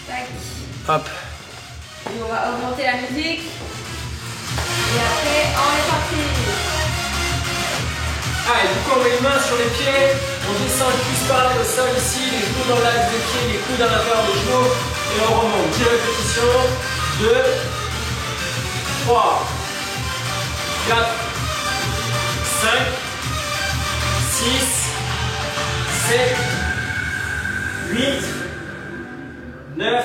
Tac. Hop. Et on va augmenter la musique. Et après, on est parti. Allez, du coup on met les mains sur les pieds, on descend le plus parallèle au sol ici, les genoux dans l'axe des pieds, les coudes à l'intérieur des genoux, et on remonte. 10 répétitions, 2, 3, 4, 5, 6, 7, 8, 9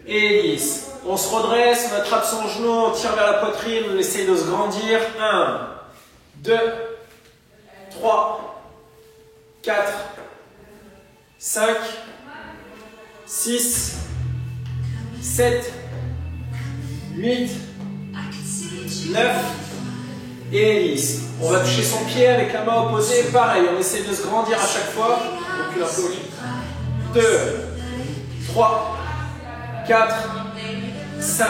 et 10. On se redresse, on attrape son genou, on tire vers la poitrine, on essaye de se grandir. 1, 2, 3, 4, 5, 6, 7, 8, 9 et 10. On va toucher son pied avec la main opposée. Pareil, on essaie de se grandir à chaque fois. Donc, un peu. 2, 3, 4, 5,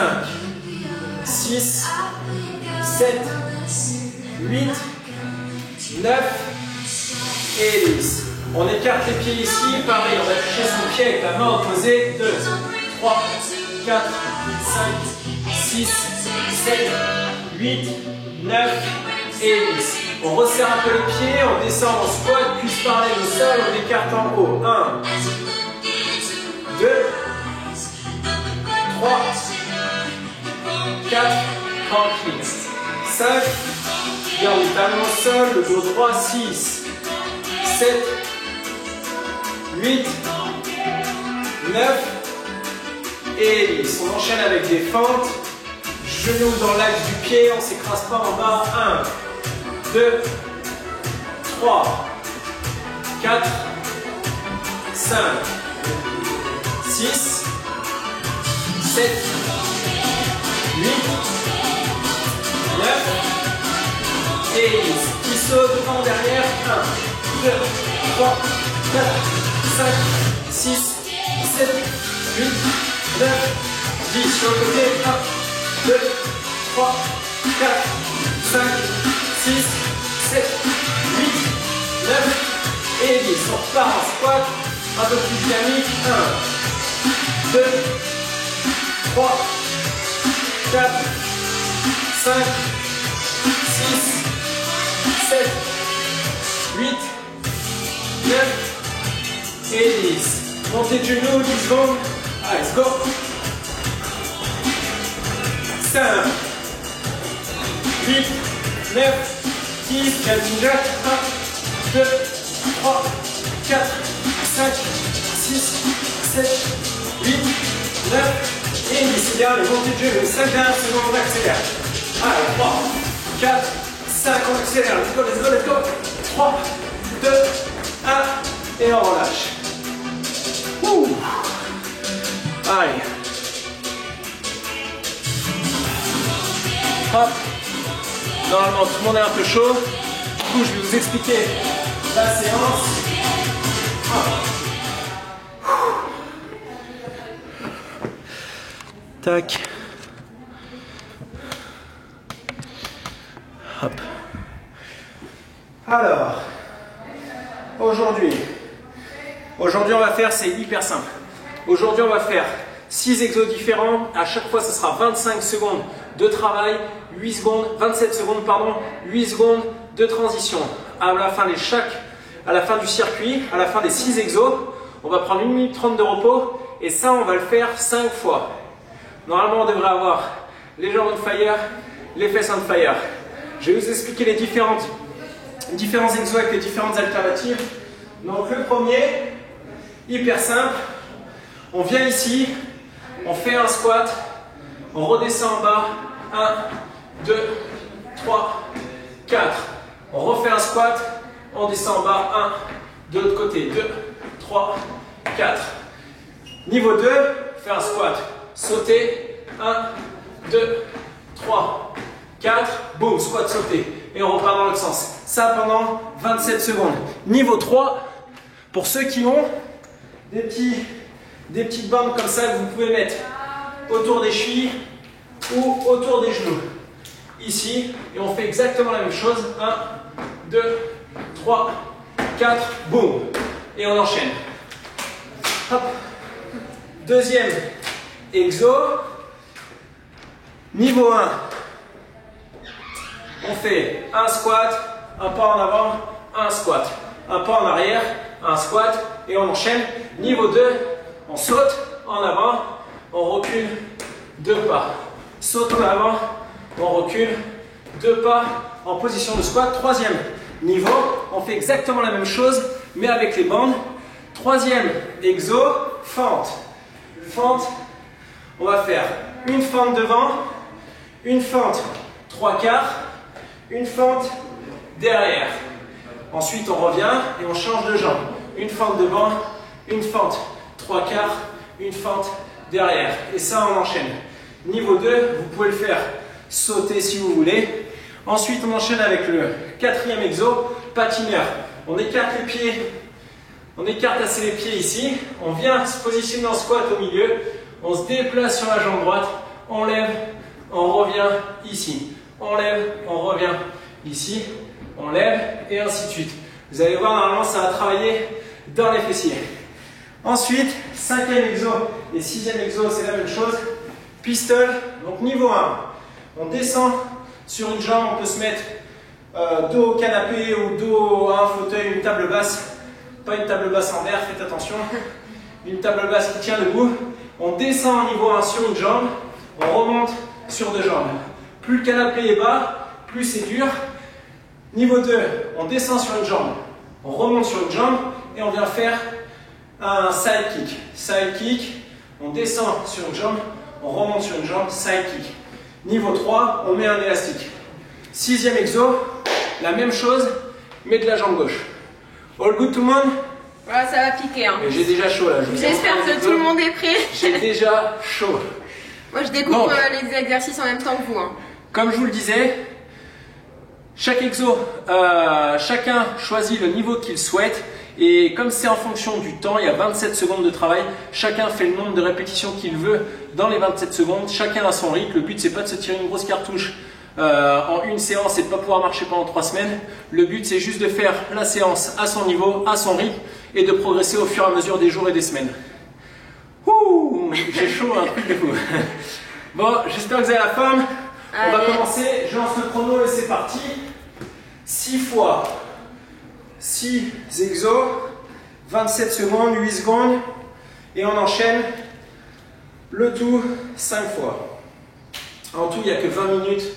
6, 7, 8, 9 et 10. On écarte les pieds ici, pareil, on va toucher son pied avec la main opposée. 2, 3, 4, 5, 6, 7, 8, 9 et 10. On resserre un peu les pieds, on descend en squat, puis parallèle au sol, on écarte en haut. 1, 2, 3, 4, tranquille. 5, garde les talons au sol, le dos droit, 6, 7, 8, 9 et 10. On enchaîne avec des fentes, genoux dans l'axe du pied, on ne s'écrase pas en bas. 1, 2, 3, 4, 5, 6, 7, 8, 9 et 10. Qui saute devant, derrière. 1, 2, 3, 4, 5, 6, 7, 8, 9, 10. Sur le côté. 1, 2, 3, 4, 5, 6, 7, 8, 9 et 10. On repart en squat. Un peu plus dynamique. 1, 2, 3, 4, 5, 6, 7, 8, 9 et 10. Montée de genoux, 10 secondes. Allez, let's go. 5, 8, 9, 10. Calvin 1, 2, 3, 4, 5, 6, 7, 8, 9 et 10. C'est bien, les montées de genoux. 5 dernières secondes, on accélère. Allez, 3, 4, 5, on accélère. Let's go, let's go, let's go. 3, 2, 1 et on relâche. Ouh. Allez. Hop. Normalement, tout le monde est un peu chaud. Du coup, je vais vous expliquer la séance. Hop. Tac. Hop. Alors, aujourd'hui, on va faire, c'est hyper simple. Aujourd'hui, on va faire 6 exos différents. À chaque fois, ce sera 25 secondes de travail, 8 secondes, 27 secondes, pardon, 8 secondes de transition. À la fin du circuit, à la fin des 6 exos, on va prendre 1 minute 30 de repos et ça, on va le faire 5 fois. Normalement, on devrait avoir les jambes on fire, les fesses on fire. Je vais vous expliquer les différents exos avec les différentes alternatives. Donc le premier, hyper simple, on vient ici, on fait un squat, on redescend en bas, 1, 2, 3, 4. On refait un squat, on descend en bas, 1, de l'autre côté, 2, 3, 4. Niveau 2, fait un squat, sauter, 1, 2, 3, 4, boum, squat sauté. Et on repart dans l'autre sens. Ça pendant 27 secondes. Niveau 3, pour ceux qui ont des petites bandes comme ça que vous pouvez mettre autour des chevilles ou autour des genoux. Ici, et on fait exactement la même chose. 1, 2, 3, 4, boum. Et on enchaîne. Hop. Deuxième exo. Niveau 1. On fait un squat, un pas en avant, un squat. Un pas en arrière, un squat et on enchaîne. Niveau 2, on saute en avant, on recule 2 pas. Saute en avant, on recule 2 pas en position de squat. Troisième niveau, on fait exactement la même chose mais avec les bandes. Troisième exo, fente. Fente, on va faire une fente devant, une fente 3/4, une fente derrière. Ensuite, on revient et on change de jambe. Une fente devant, une fente 3/4, une fente derrière. Et ça, on enchaîne. Niveau 2, vous pouvez le faire sauter si vous voulez. Ensuite, on enchaîne avec le quatrième exo, patineur. On écarte les pieds, on écarte assez les pieds ici. On vient se positionner en squat au milieu. On se déplace sur la jambe droite. On lève, on revient ici. On lève, on revient ici. On lève et ainsi de suite. Vous allez voir, normalement, ça va travailler dans les fessiers. Ensuite, cinquième exo et sixième exo, c'est la même chose. Pistol, donc niveau 1. On descend sur une jambe, on peut se mettre dos au canapé ou dos à un fauteuil, une table basse. Pas une table basse en l'air, faites attention. Une table basse qui tient debout. On descend au niveau 1 sur une jambe, on remonte sur 2 jambes. Plus le canapé est bas, plus c'est dur. Niveau 2, on descend sur une jambe, on remonte sur une jambe et on vient faire un side kick. Side kick, on descend sur une jambe, on remonte sur une jambe, side kick. Niveau 3, on met un élastique. Sixième exo, la même chose, mais de la jambe gauche. All good tout le monde? Voilà, ça va piquer. Hein. J'ai déjà chaud là. J'espère que tout le monde est prêt. J'ai déjà chaud. Moi, je découpe les exercices en même temps que vous. Hein. Comme je vous le disais, chaque exo, chacun choisit le niveau qu'il souhaite. Et comme c'est en fonction du temps, il y a 27 secondes de travail. Chacun fait le nombre de répétitions qu'il veut dans les 27 secondes. Chacun a son rythme. Le but, c'est pas de se tirer une grosse cartouche en une séance et de ne pas pouvoir marcher pendant 3 semaines. Le but, c'est juste de faire la séance à son niveau, à son rythme et de progresser au fur et à mesure des jours et des semaines. Ouh, j'ai chaud, un truc de fou. Bon, j'espère que vous avez la forme. On va commencer. Je lance le chrono et c'est parti. 6 fois 6 exos, 27 secondes, 8 secondes. Et on enchaîne le tout 5 fois. En tout, il n'y a que 20 minutes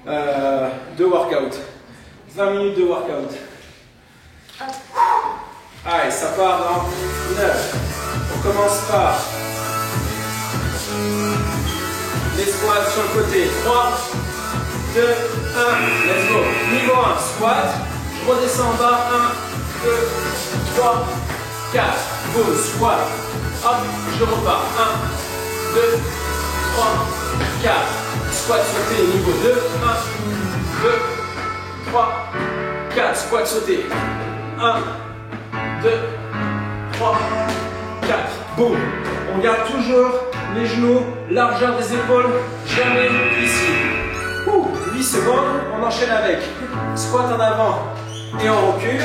de workout. 20 minutes de workout. Allez, ça part dans 9. On commence par les squats sur le côté. 3, 2, 1. Let's go. Niveau 1, squat. Je redescends en bas. 1, 2, 3, 4. Boum, squat. Hop, je repars. 1, 2, 3, 4. Squat sauté, niveau 2. 1, 2, 3, 4. Squat sauté. 1, 2, 3, 4. Boum. On garde toujours les genoux, largeur des épaules, jamais ici. 8 secondes, on enchaîne avec squat en avant et on recule.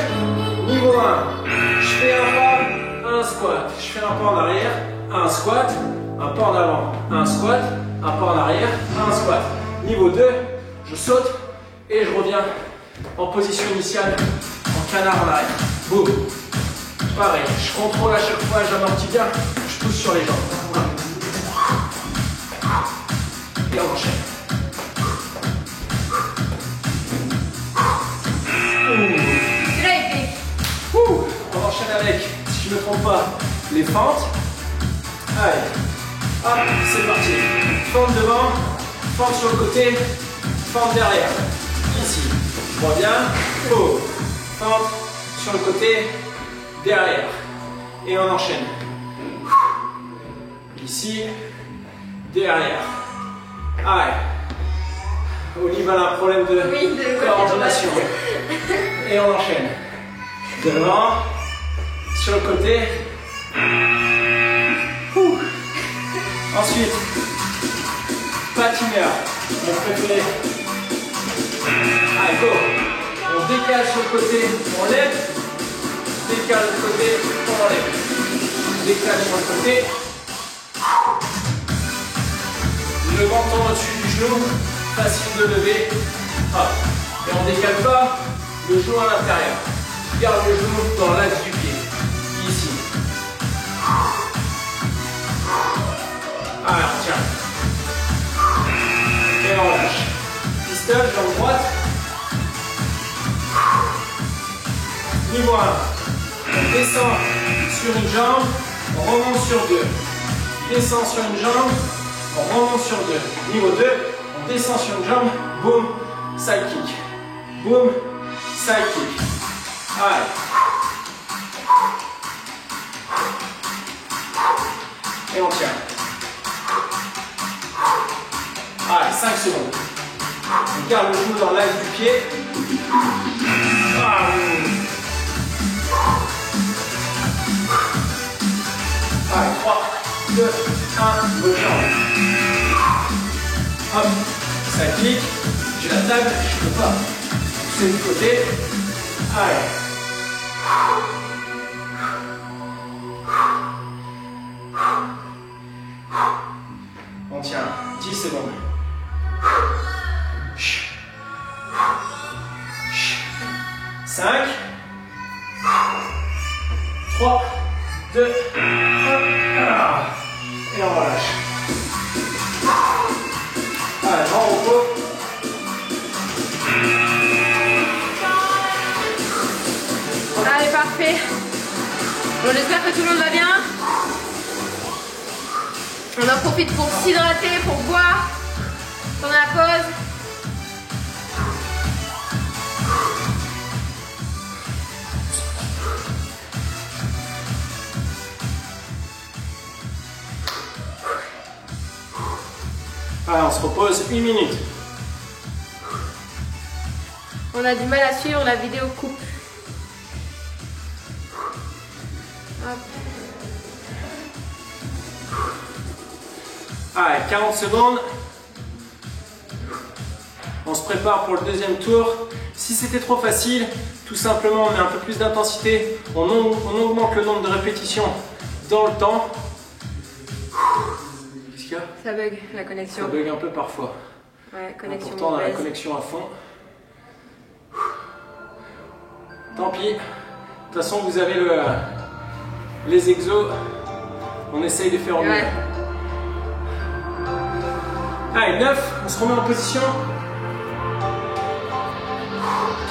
Niveau 1, je fais un pas, un squat. Je fais un pas en arrière, un squat, un pas en avant, un squat, un pas en arrière, un squat. Niveau 2, je saute et je reviens en position initiale, en canard en arrière. Boum. Pareil, je contrôle à chaque fois, j'amortis bien, je pousse sur les jambes. Et on enchaîne. On enchaîne avec, si je ne me trompe pas, les fentes. Allez, hop, c'est parti. Fente devant, fente sur le côté, fente derrière. Ici, je reviens, fente sur le côté, derrière. Et on enchaîne. Ici, derrière. Allez. Olive a un problème de coordination. Et on enchaîne. Devant, sur le côté. Ensuite, patineur, mon préféré. Allez, go. On décale sur le côté, on lève. Décale de côté, on enlève. Décale sur le côté, Le menton au-dessus du genou, facile de lever. Hop. Et on ne décale pas le genou à l'intérieur. Garde le genou dans l'axe du pied. Ici. Alors, tiens. Et on lâche. Pistol, jambe droite. Niveau 1. On descend sur une jambe, on remonte sur deux. Descend sur une jambe, on remonte sur deux. Niveau 2, on descend sur une jambe, boum, side kick. Boum, side kick. Allez. Et on tient. Allez, 5 secondes. On garde le genou dans l'axe du pied. Allez, 3, 2, 1, vos jambes. Hop, ça clique. J'ai la table, je ne peux pas. C'est du côté. Allez. On tient 10 secondes. 5, 3, 2, 1, et on relâche. Allez, grand repos. Allez, parfait. Bon, j'espère que tout le monde va bien. On en profite pour s'hydrater, pour boire pendant la pause. Allez, on se repose 1 minute. On a du mal à suivre, la vidéo coupe. Hop. Allez, 40 secondes. On se prépare pour le deuxième tour. Si c'était trop facile, tout simplement on met un peu plus d'intensité. On augmente le nombre de répétitions dans le temps. Qu'est-ce qu'il y a? Ça bug, la connexion. Ça bug un peu parfois. Ouais, connexion. Pourtant on a la mauvaise. connexion à fond. Tant pis. De toute façon vous avez les exos. On essaye de faire au mieux. Ouais. Allez, 9, on se remet en position.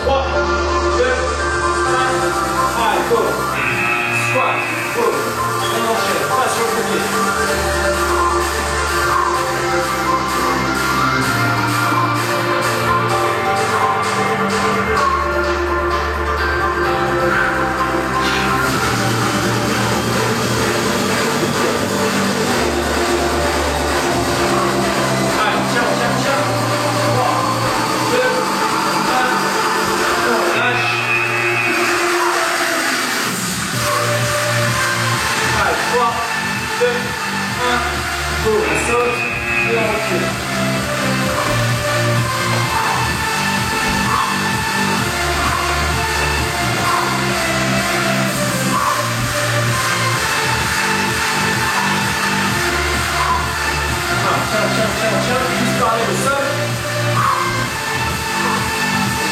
3, 2, 1. Allez, go. Squat, go. On enchaîne, pas sur le côté. Go, on saute et on recule. Tiens, juste parler au sol.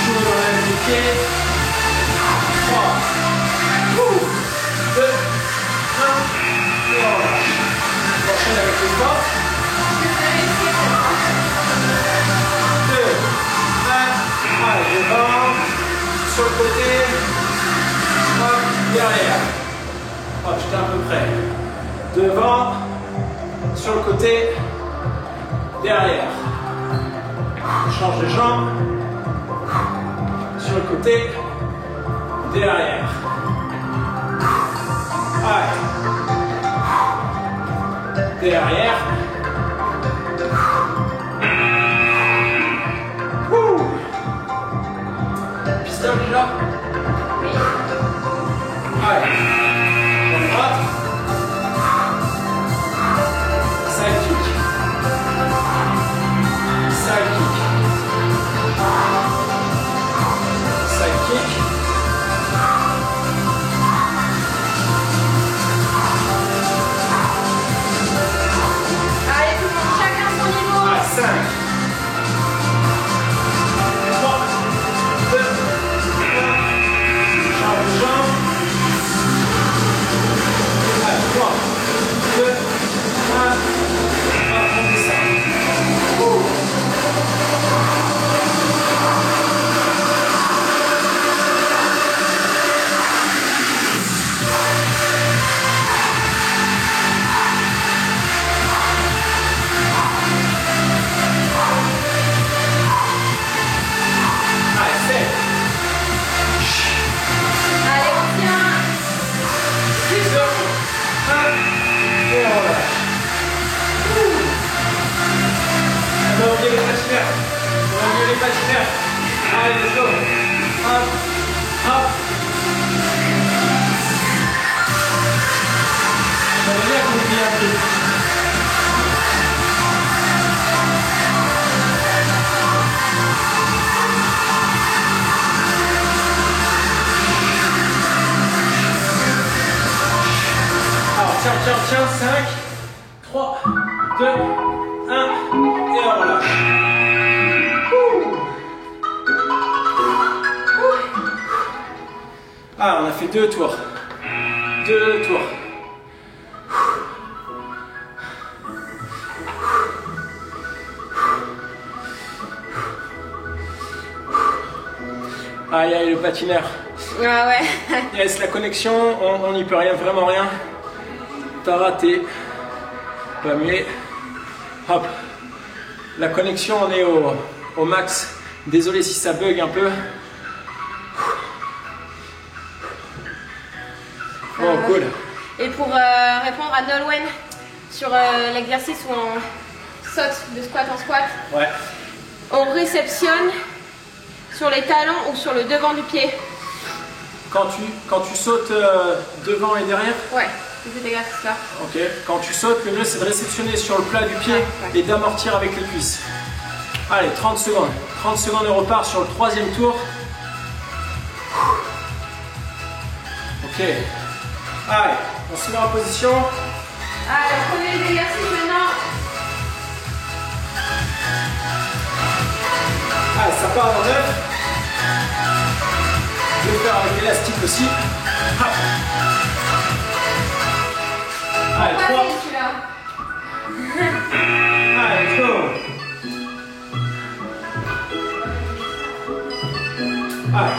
Joue dans l'aile des pieds. 3, 2, 1, et on relâche. On enchaîne avec les forces. 2, 1, allez, devant, sur le côté, hop, derrière. Hop, j'étais à peu près. Devant, sur le côté, derrière. On change de jambe. Sur le côté, derrière. Allez. Derrière. Wouh. Pistol déjà. Oui. Allez. Jambe droite. Side kick. Side kick. Side kick. Allez, tout le monde, chacun son niveau. Allez, let's go. Hop, hop. Ça veut dire qu'on est bien pris. Alors, tiens, 5, 3, 2, 1, et on relâche. Ah, on a fait 2 tours. 2 tours. Aïe, aïe, le patineur. Ah ouais. Yes, la connexion, on n'y peut rien, vraiment rien. T'as raté. Pas mieux. Hop. La connexion, on est au max. Désolé si ça bug un peu. Oh, cool. Et pour répondre à Nolwenn sur l'exercice où on saute de squat en squat, Ouais. on réceptionne sur les talons ou sur le devant du pied. Quand tu sautes devant et derrière. Ouais, c'est cet exercice-là. Ok. Quand tu sautes, le mieux c'est de réceptionner sur le plat du pied et d'amortir avec les cuisses. Allez, 30 secondes. 30 secondes et on repart sur le 3e tour. Ok. Allez, on se met en position. Allez, prenez les exercices maintenant. Allez, ça part en 9. Je vais le faire avec l'élastique aussi. Hop. Allez, 3. Allez, let's go. Allez.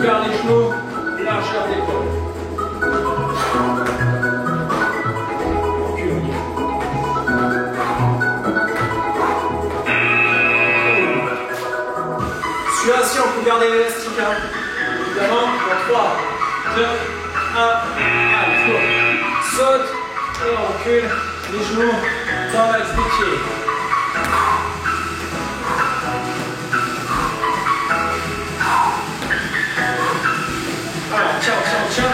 Garde les genoux, largeur d'épaule. Celui-là, si on peut garder l'élastique, hein. Évidemment, en 3, 2, 1, allez, go. Saute et on recule les genoux dans l'axe des pieds. Alors, tiens.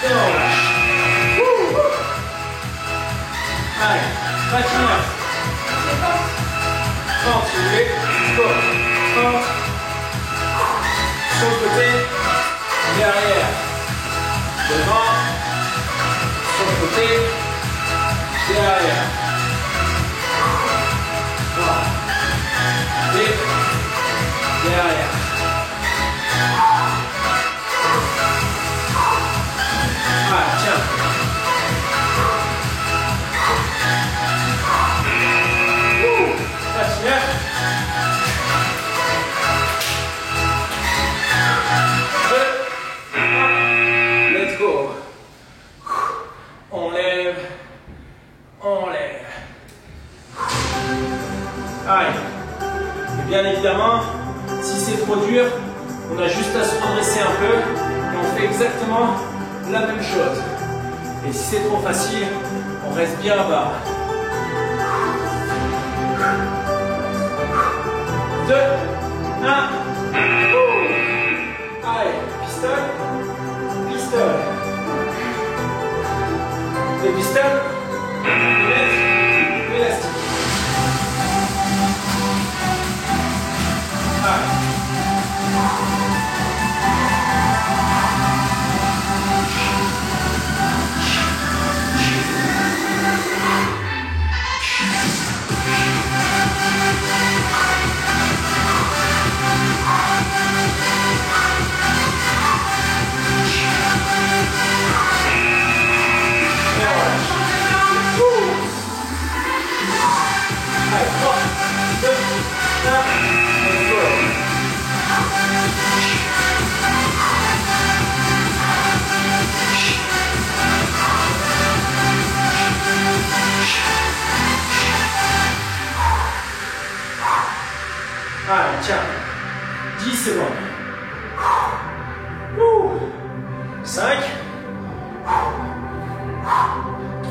Et on relâche. Allez, patineur. Continuez. Go. Force. Sur le côté. Derrière. Devant. Sur le côté. Derrière. Voilà. Et derrière. Ah, tiens. Patineur. Let's go. On lève. Allez. Et bien évidemment, si c'est trop dur, on a juste à se redresser un peu et on fait exactement la même chose. Et si c'est trop facile, on reste bien bas. 2, 1. Allez, pistole. Des pistoles. L'élastique. Allez.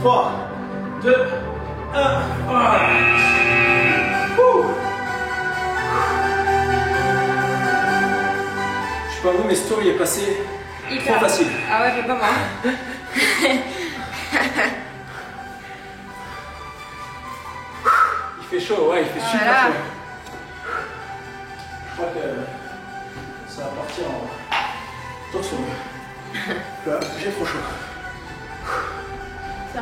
3, 2, 1. Voilà. Je sais pas vous, mais ce tour il est passé trop facile. Ah ouais, mais pas moi. Il fait chaud, ouais, il fait super chaud. Je crois que ça va partir en torsion. Là, j'ai trop chaud. Ça.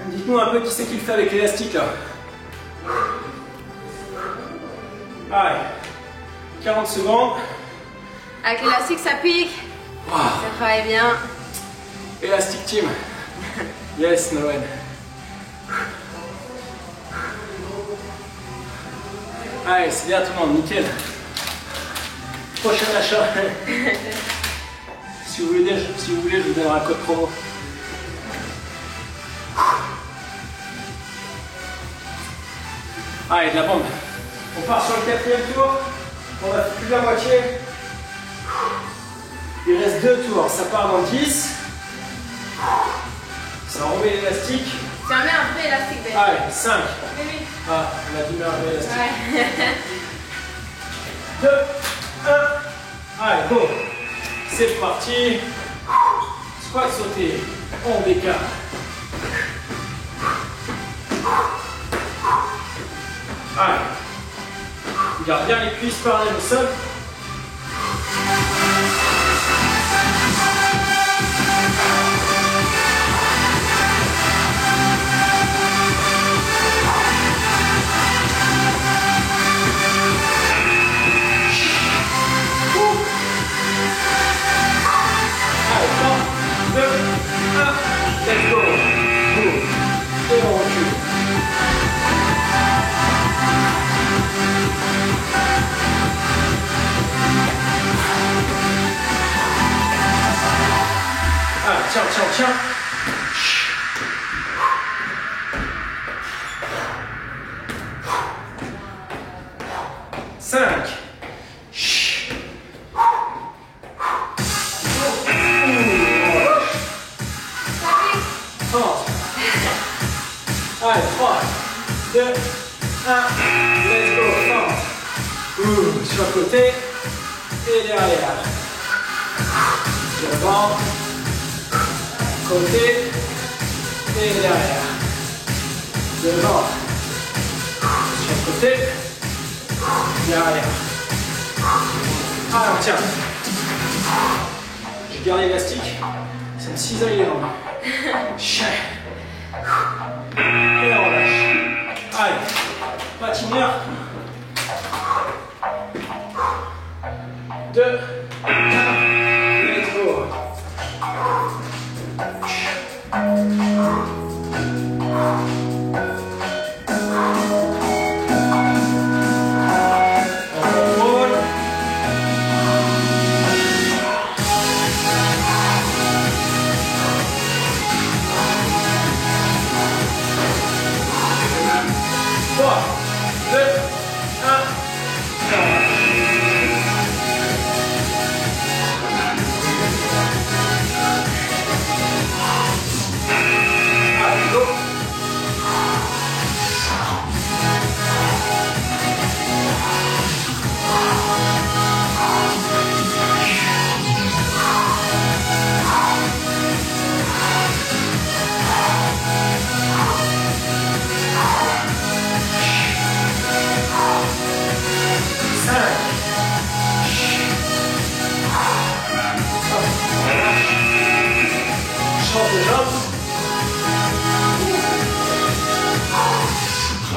Dites-nous un peu qui c'est qui le fait avec l'élastique là. Allez, 40 secondes. Avec l'élastique, ça pique. Wow. Ça travaille bien. Elastic team. Yes, Nolwenn. Allez, c'est bien tout le monde, nickel. Prochain achat. Si vous voulez, je vous donnerai un code promo. Allez, de la bombe. On part sur le 4e tour. On a fait plus de la moitié. Il reste 2 tours. Ça part dans 10. Ça remet l'élastique. Tu en mets un peu élastique d'ailleurs. Allez, 5. Oui, oui. Ah, on a dû mettre un peu élastique. Ouais. 2, 1. Allez, go. C'est parti. Squat sauté. On décale. Allez. Garde bien les cuisses parallèles au sol. Allez, 3, 2, 1. Let's go. Et on recule. Ah, tiens, tiens, tiens. 5. Allez, 3, 2, 1. Let's go. Force. Sur le côté et derrière. Devant. Côté et derrière. Devant. Sur le côté. Derrière. Alors tiens. J'ai gardé l'élastique. Ça me cisaille les jambes. Et on relâche. Allez. Patineur. 2, 1. Let's go.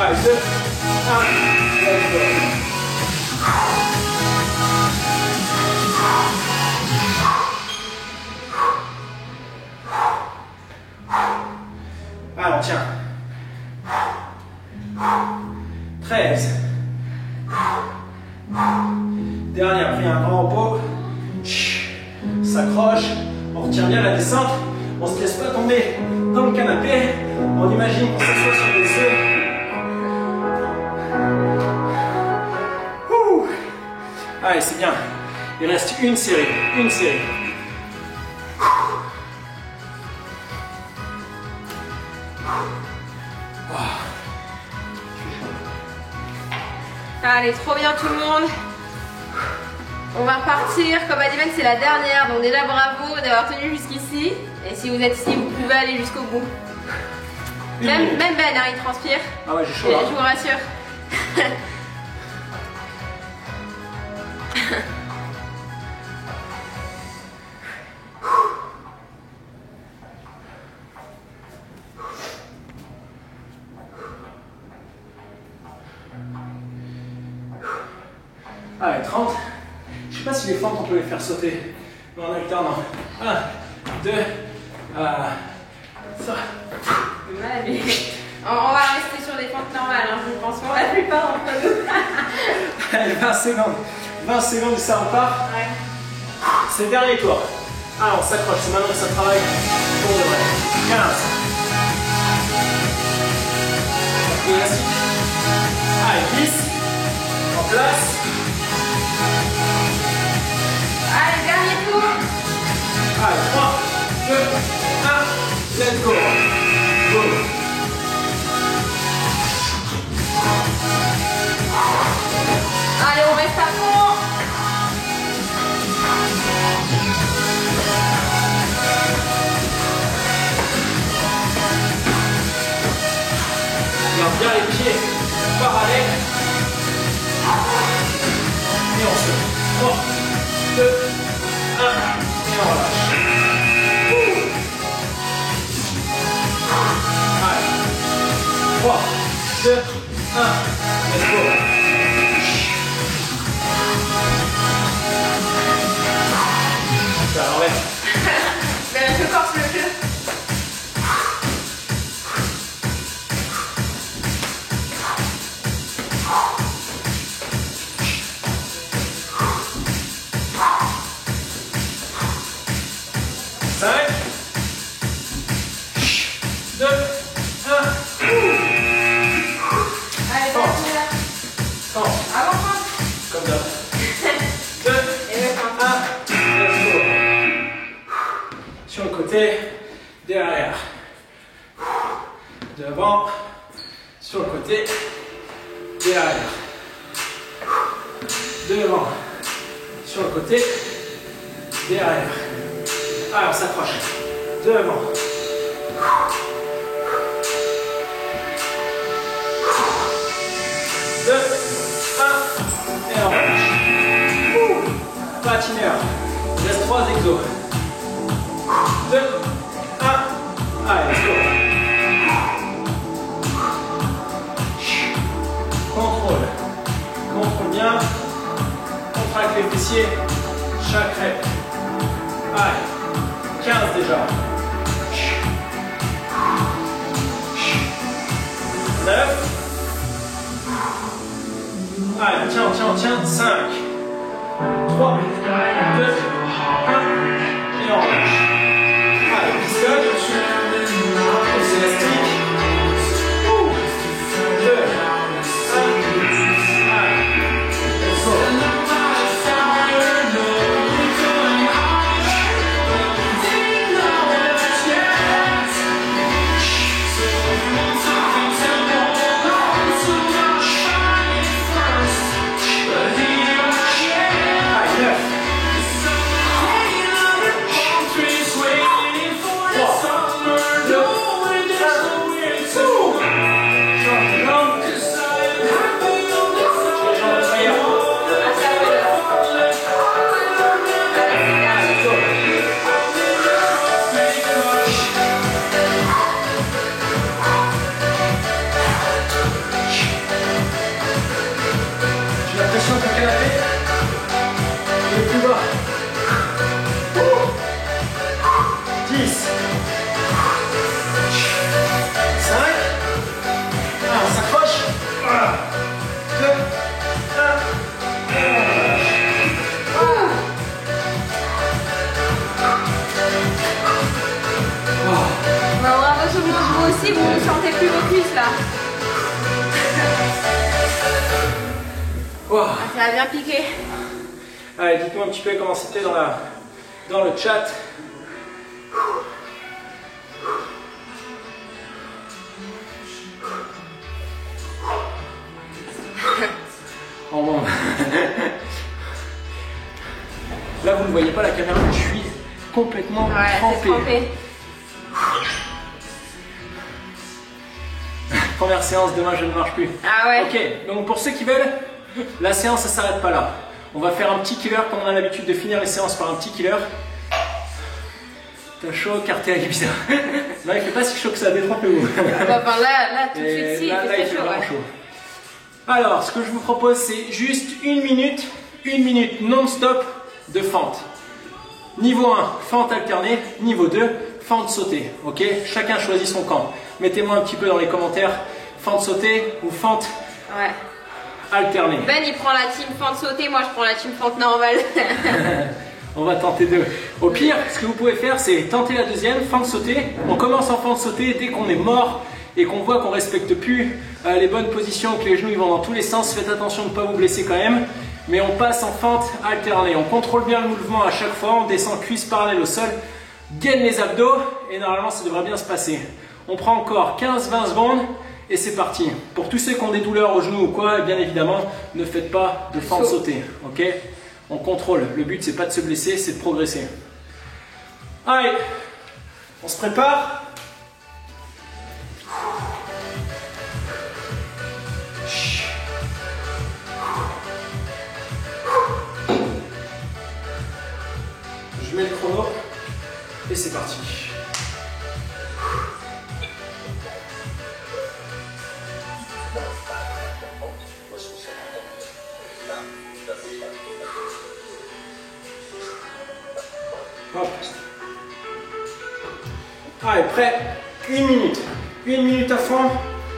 Allez, 2, 1, let's go. Alors, tiens. 13. Dernière, pris un grand repos. S'accroche. On retient bien la descente. On ne se laisse pas tomber dans le canapé. On imagine qu'on s'assoit sur les œufs. Allez, c'est bien. Il reste une série, une série. Allez, trop bien tout le monde. On va repartir. Comme a dit Ben, c'est la dernière. Donc déjà bravo d'avoir tenu jusqu'ici. Et si vous êtes ici, vous pouvez aller jusqu'au bout. Même Ben, hein, il transpire. Ah ouais, j'ai chaud là. Je vous rassure. Allez, 30. Je sais pas si les fentes on peut les faire sauter. Mais en alternant. 1, 2, 3. On va rester sur des fentes normales, hein, je pense pour la plupart d'entre nous. Allez, 20 secondes. 20 secondes et ça repart. Ouais. C'est le dernier tour. Ah, on s'accroche, c'est maintenant que ça travaille. Pour de vrai. 15. Élastique. Allez, 10. En place. Allez, dernier tour. Allez, 3, 2, 1. Let's go. Go. Allez, on reste à fond. Garde bien les pieds parallèles. Et on se 3, 2, 1. Et on relâche. Allez. 3, 2, 1. Let's go. Ça l'enlève. Ben, je force le jeu. Derrière, devant, sur le côté, derrière, devant, sur le côté, derrière. Alors, on s'accroche, devant. 2, 1, et on relâche. Patineur, il reste 3 exos. 2, 1, allez, let's go. Contrôle. Contrôle bien. Contracte les fessiers. Chaque rep. Allez, 15 déjà. 9. Allez, tiens. 5. 3, 2, 1. Et on relâche. Allez, pistonne. Pousse élastique. 2, 1. Allez, let's go. Vous ne sentez plus vos cuisses là. Wow. Ça a bien piqué. Allez, dites-moi un petit peu comment c'était dans le chat. Oh bon. Là, vous ne voyez pas la caméra, mais je suis complètement trempé. Première séance, demain je ne marche plus. Ah ouais. Ok, donc pour ceux qui veulent, la séance ne s'arrête pas là. On va faire un petit killer, comme on a l'habitude de finir les séances par un petit killer. T'as chaud, car t'es bizarre. Non, il fait pas si chaud que ça, détrempez-vous. Enfin, là, tout de suite, si, là, il fait vraiment chaud. Alors, ce que je vous propose, c'est juste une minute non-stop de fente. Niveau 1, fente alternée. Niveau 2, fente sautée. Ok, chacun choisit son camp. Mettez-moi un petit peu dans les commentaires, fente sautée ou fente alternée. Ben, il prend la team fente sautée, moi je prends la team fente normale. On va tenter deux. Au pire, ce que vous pouvez faire, c'est tenter la deuxième, fente sautée. On commence en fente sautée dès qu'on est mort et qu'on voit qu'on ne respecte plus les bonnes positions, que les genoux ils vont dans tous les sens. Faites attention de ne pas vous blesser quand même. Mais on passe en fente alternée. On contrôle bien le mouvement à chaque fois. On descend cuisse parallèle au sol, gaine les abdos et normalement ça devrait bien se passer. On prend encore 15-20 secondes et c'est parti. Pour tous ceux qui ont des douleurs aux genoux ou quoi, bien évidemment, ne faites pas de fente sautée. Ok ? On contrôle. Le but, c'est pas de se blesser, c'est de progresser. Allez, on se prépare. Je mets le chrono et c'est parti. Hop. Allez, prêt. Une minute à fond.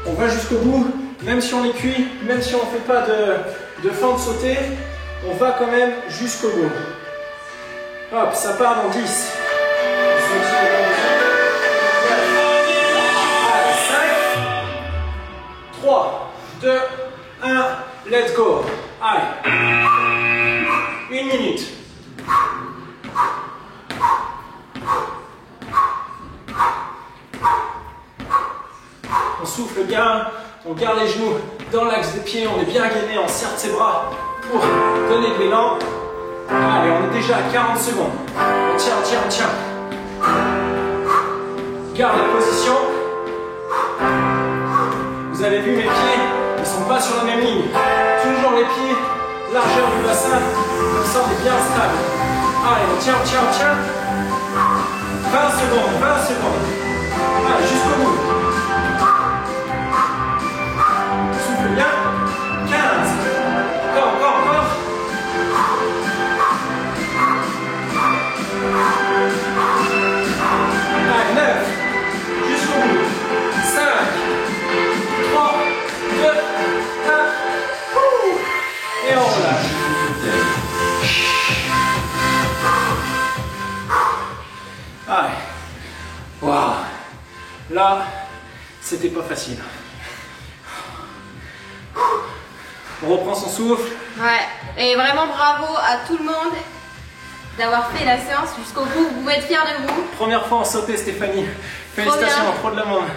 On va jusqu'au bout. Même si on est cuit, même si on ne fait pas de fente sautée, on va quand même jusqu'au bout. Hop, ça part dans 10. 5, 3, 2, 1, let's go. Allez. Une minute. On souffle bien, on garde les genoux dans l'axe des pieds, on est bien gainé, on serre ses bras pour donner de l'élan. Allez, on est déjà à 40 secondes. On tient. Garde la position. Vous avez vu mes pieds, ils ne sont pas sur la même ligne. Toujours les pieds, largeur du bassin, comme ça on est bien stable. Allez, on tient. 20 secondes. Allez, jusqu'au bout. Souffle bien. 15. Encore. Allez, 9. Jusqu'au bout. 5. 3, 2, 1. Et on relâche. Allez. Waouh. Là, c'était pas facile. On reprend son souffle. Ouais. Et vraiment bravo à tout le monde d'avoir fait la séance jusqu'au bout. Vous pouvez être fiers de vous. Première fois en sauté, Stéphanie. Félicitations, trop de la monde.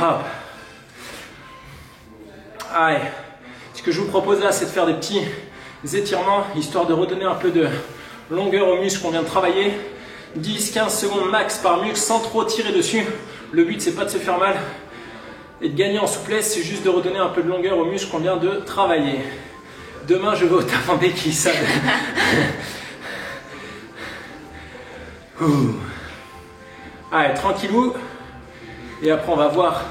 Hop. Allez. Ce que je vous propose là, c'est de faire des petits étirements, histoire de redonner un peu de longueur aux muscles qu'on vient de travailler. 10-15 secondes max par muscle sans trop tirer dessus. Le but, c'est pas de se faire mal et de gagner en souplesse, c'est juste de redonner un peu de longueur aux muscles qu'on vient de travailler. Demain, je vais au taf en béquille, ça. Allez, tranquillou. Et après, on va voir.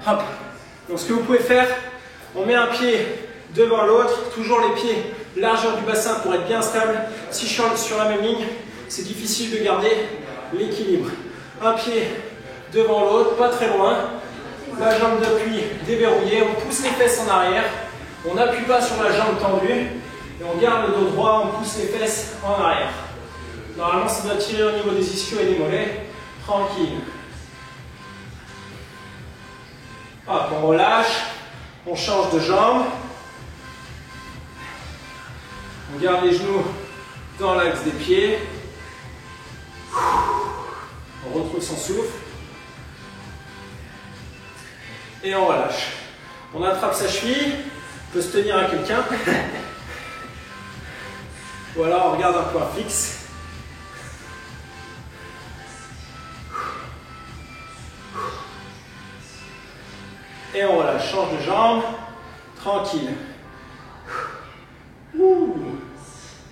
Hop. Donc, ce que vous pouvez faire, on met un pied devant l'autre, toujours les pieds largeur du bassin pour être bien stable. Si je suis sur la même ligne, c'est difficile de garder l'équilibre. Un pied devant l'autre, pas très loin. La jambe d'appui déverrouillée, on pousse les fesses en arrière. On n'appuie pas sur la jambe tendue et on garde le dos droit, on pousse les fesses en arrière. Normalement, ça doit tirer au niveau des ischios et des mollets. Tranquille. Hop, on relâche. On change de jambe. On garde les genoux dans l'axe des pieds. On retrouve son souffle. Et on relâche. On attrape sa cheville. On peut se tenir à quelqu'un. Ou alors on regarde un point fixe. Et on relâche. Change de jambe. Tranquille.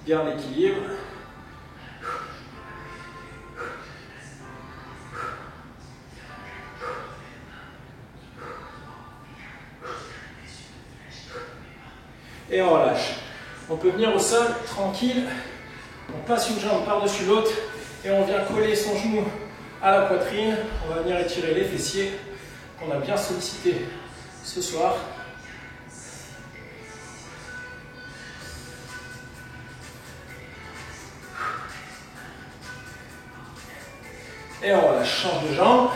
Garde l'équilibre. Et on relâche. On peut venir au sol, tranquille. On passe une jambe par-dessus l'autre et on vient coller son genou à la poitrine. On va venir étirer les fessiers qu'on a bien sollicités ce soir. Et on relâche, change de jambe.